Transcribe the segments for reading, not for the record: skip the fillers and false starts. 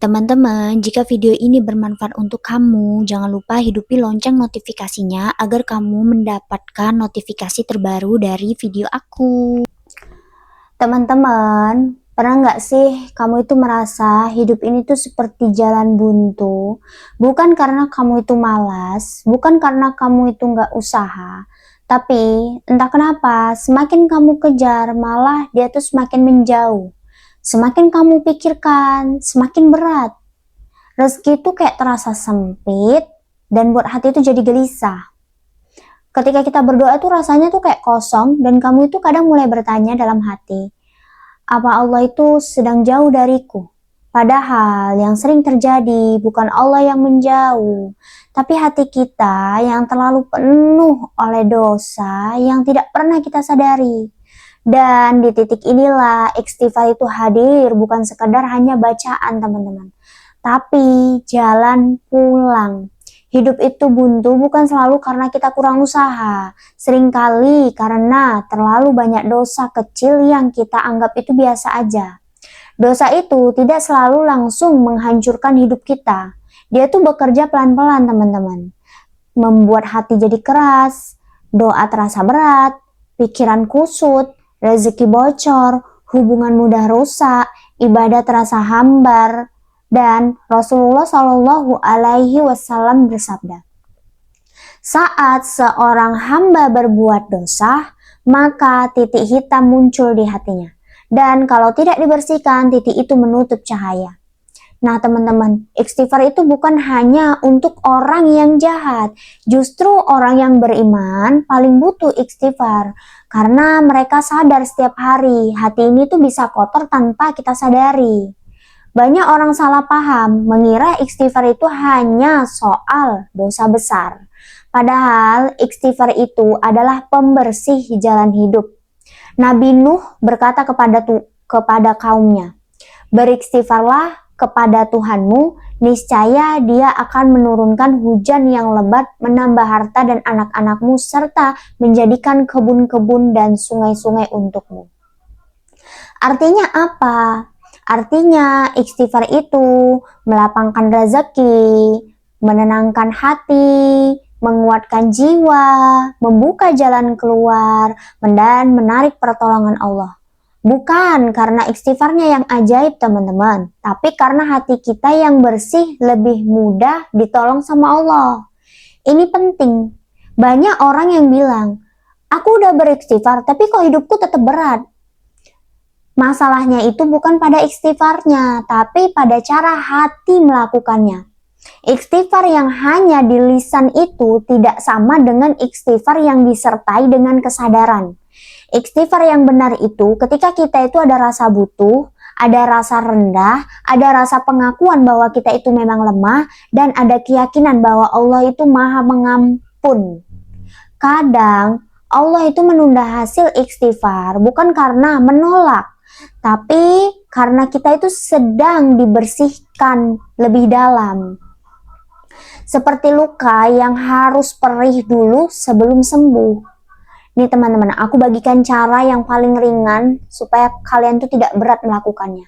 Teman-teman, jika video ini bermanfaat untuk kamu, jangan lupa hidupi lonceng notifikasinya agar kamu mendapatkan notifikasi terbaru dari video aku. Teman-teman, pernah nggak sih kamu itu merasa hidup ini tuh seperti jalan buntu? Bukan karena kamu itu malas, bukan karena kamu itu nggak usaha, tapi entah kenapa semakin kamu kejar malah dia tuh semakin menjauh. Semakin kamu pikirkan, semakin berat. Rezeki itu kayak terasa sempit dan buat hati itu jadi gelisah. Ketika kita berdoa tuh rasanya tuh kayak kosong dan kamu itu kadang mulai bertanya dalam hati, apa Allah itu sedang jauh dariku? Padahal yang sering terjadi bukan Allah yang menjauh, tapi hati kita yang terlalu penuh oleh dosa yang tidak pernah kita sadari. Dan di titik inilah istighfar itu hadir, bukan sekedar hanya bacaan teman-teman, tapi jalan pulang. Hidup itu buntu bukan selalu karena kita kurang usaha, seringkali karena terlalu banyak dosa kecil yang kita anggap itu biasa aja. Dosa itu tidak selalu langsung menghancurkan hidup kita. Dia tuh bekerja pelan-pelan teman-teman, membuat hati jadi keras, doa terasa berat, pikiran kusut, rezeki bocor, hubungan mudah rusak, ibadah terasa hambar, dan Rasulullah Shallallahu Alaihi Wasallam bersabda, saat seorang hamba berbuat dosa, maka titik hitam muncul di hatinya. Dan kalau tidak dibersihkan, titik itu menutup cahaya. Nah teman-teman, istighfar itu bukan hanya untuk orang yang jahat. Justru orang yang beriman paling butuh istighfar. Karena mereka sadar setiap hari, hati ini tuh bisa kotor tanpa kita sadari. Banyak orang salah paham, mengira istighfar itu hanya soal dosa besar. Padahal istighfar itu adalah pembersih jalan hidup. Nabi Nuh berkata kepada kaumnya, beristighfarlah kepada Tuhanmu, niscaya Dia akan menurunkan hujan yang lebat, menambah harta dan anak-anakmu, serta menjadikan kebun-kebun dan sungai-sungai untukmu. Artinya apa? Artinya istighfar itu melapangkan rezeki, menenangkan hati, menguatkan jiwa, membuka jalan keluar, dan menarik pertolongan Allah. Bukan karena istighfarnya yang ajaib teman-teman, tapi karena hati kita yang bersih lebih mudah ditolong sama Allah. Ini penting. Banyak orang yang bilang, aku udah beristighfar tapi kok hidupku tetap berat. Masalahnya itu bukan pada istighfarnya, tapi pada cara hati melakukannya. Istighfar yang hanya di lisan itu tidak sama dengan istighfar yang disertai dengan kesadaran. Istighfar yang benar itu ketika kita itu ada rasa butuh, ada rasa rendah, ada rasa pengakuan bahwa kita itu memang lemah, dan ada keyakinan bahwa Allah itu maha mengampun. Kadang Allah itu menunda hasil istighfar bukan karena menolak, tapi karena kita itu sedang dibersihkan lebih dalam. Seperti luka yang harus perih dulu sebelum sembuh. Nih teman-teman, aku bagikan cara yang paling ringan supaya kalian tuh tidak berat melakukannya.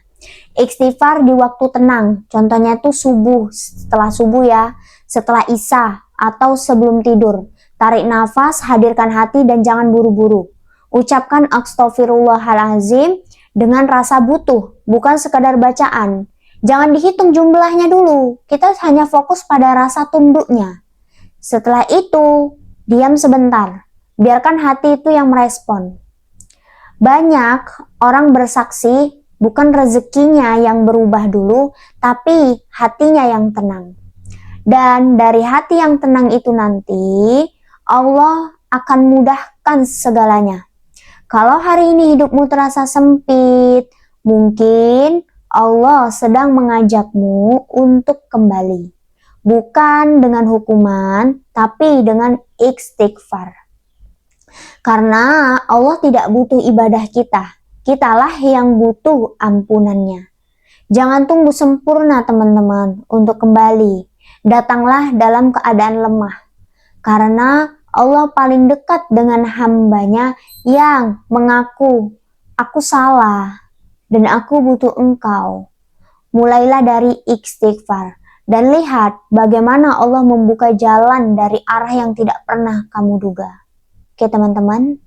Istighfar di waktu tenang, contohnya tuh subuh, setelah subuh ya, setelah isya atau sebelum tidur. Tarik nafas, hadirkan hati dan jangan buru-buru. Ucapkan astaghfirullahalazim dengan rasa butuh, bukan sekadar bacaan. Jangan dihitung jumlahnya dulu, kita hanya fokus pada rasa tunduknya. Setelah itu, diam sebentar. Biarkan hati itu yang merespon. Banyak orang bersaksi bukan rezekinya yang berubah dulu, tapi hatinya yang tenang. Dan dari hati yang tenang itu nanti, Allah akan mudahkan segalanya. Kalau hari ini hidupmu terasa sempit, mungkin Allah sedang mengajakmu untuk kembali. Bukan dengan hukuman, tapi dengan istighfar. Karena Allah tidak butuh ibadah kita, kitalah yang butuh ampunannya. Jangan tunggu sempurna teman-teman untuk kembali. Datanglah dalam keadaan lemah. Karena Allah paling dekat dengan hambanya yang mengaku, aku salah dan aku butuh engkau. Mulailah dari istighfar. Dan lihat bagaimana Allah membuka jalan dari arah yang tidak pernah kamu duga. Oke teman-teman.